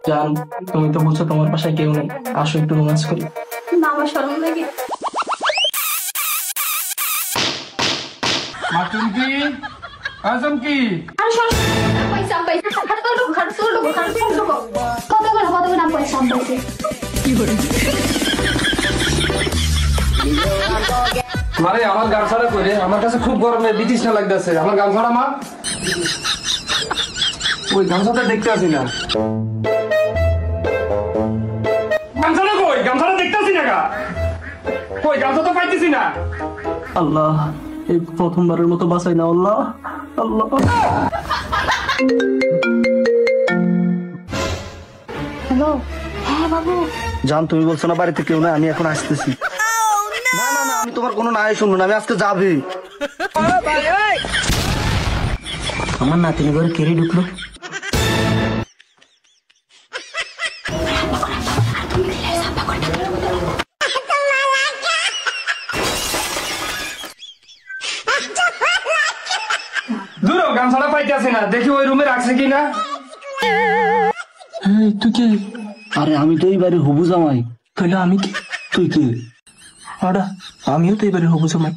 জান, তুমি তো বলছো তোমার বাসায় কেউ নেই, আসো একটু রোমান্স করি। না, আমার শরম লাগে। চুমকি, চুমকি, আর শরম পয়সা পয়সা খাট তো কত নাম পয়সা পাইছে। কি করে মারে আমার গামছাটা করে আমার কাছে খুব গরমে বিতৃষ্ণা লাগতেছে। আমার গামছাটা মা, ওই গামছাটা দেখতে আসি না। গামছাটা কই? গামছাটা দেখতে আসি না গা, কই গামছা তো পাইতেছি না। আল্লাহ, এই প্রথমবারের মতো বাঁচাই না আল্লাহ, আল্লাহ। হ্যালো, হ্যাঁ বাবু। জান, তুমি বলছো না বাড়িতে কেউ না, আমি এখন আসতেছি। না না না, আমি তোমার কোনো নাই শুনবো না, আমি আজকে যাবি। আমার নাতিনি ঘরে কেড়ে ঢুকলো। দূর গামছাটা পাইতেছি না, দেখি ওই রুমে রাখছে কিনা। তুই কে? আরে আমি তো এই বাড়ির হবু জামাই। তাহলে আমি কি? তুই কে? আরে আমিও তো এবারে হবু জামাই।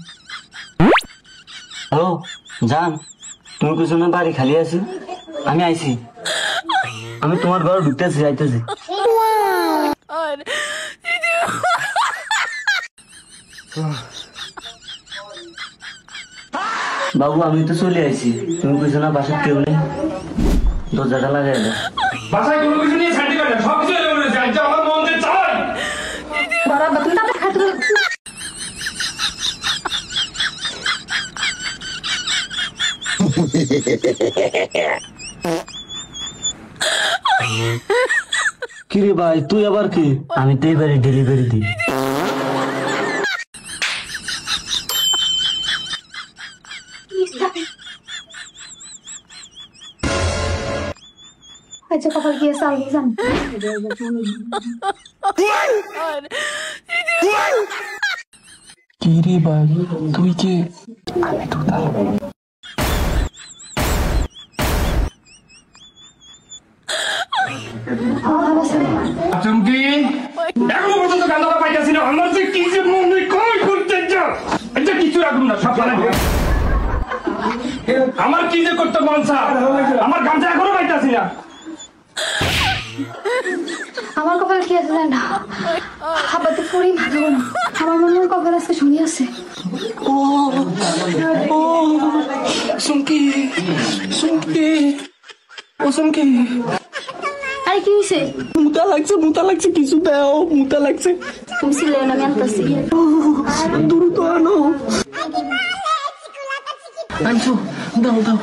হ্যালো জান, তুমি কিছু না, বাড়ি খালি আছে, আমি আইছি। আমি তোমার ঘরে ঢুকতেছি, যাইতেছি। বাবু আমি তো চলে আইছি, তুমি কিছু না, বাসার কেউ নেই, দরজাটা লাগাই দাও। বাসায় কোনো কিছু নিয়ে ছাড়তে পারে না, সব কিছু এলোমেলো হয়েছে। আজ আমার মন যে চাই বড় বাতুল না খাট কিরে ভাই, তুই আবার কি? আমি তো এবারে ডেলিভারি দিই। আচ্ছা কপাল গিয়ে চাল জান। কি রে ভাই, তুই কে? আমি তো তাই। চুমকি, এখনো পর্যন্ত গান্ধাটা পাইতেছি না। আমার যে কি যে মনে কই করতে যা, এটা কিছু রাখুন না, সব জানা। আমার কি যে করতে মন চা, আমার গামছা এখনো পাইতেছি না। আমার কপাল কি আছে জান? আবার তো পড়ি মাথা না, আমার মনে হয় কপাল আজকে শুনি আছে। ও ও সুমকি, সুমকি, ও সুমকি। আরে কি হয়েছে? মুতা লাগছে, কিছু দাও, মুতা লাগছে। তুমি ছিলে না, আমি আনতেছি। দ্রুত আনো। আনছো, দাও দাও।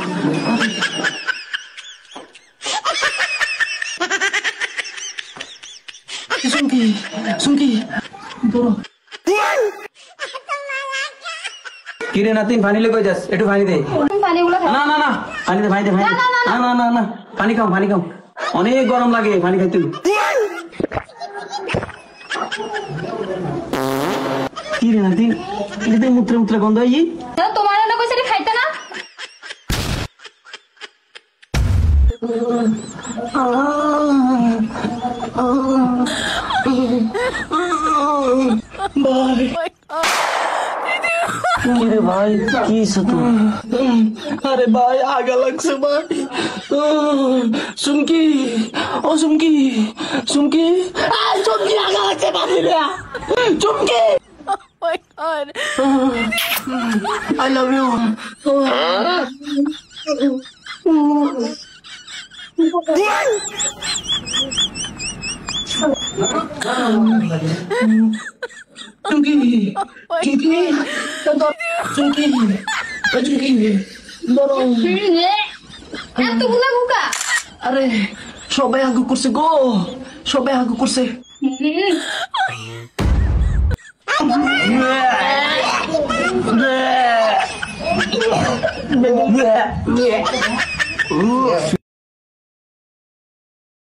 সুমকি, সুমকি, ধরো। কিরে নাতিন, পানি লই কই যাস? একটু পানি দে। পানিগুলো না না না, পানি দে, পানি দে, পানি দে। না না না না, পানি খাও, পানি খাও, অনেক গরম লাগে, পানি খাইতে। কিরে নাতিন, এটাতে মূত্রে গন্ধ হয়। তোমার না কইছে খাইতে না। কিরে ভাই, কি হইছে তোর? আরে ভাই, আগা লাগছে ভাই। সুমকি, ও সুমকি, সুমকি, সুমকি, আগা লাগছে পানি রে। চুমকি, I love you. চুমকি, চুমকি, চুমকি, চুমকি, বড়। এতগুলা বুকা। আরে সবাই আগু করছে গো, সবাই আগু করছে।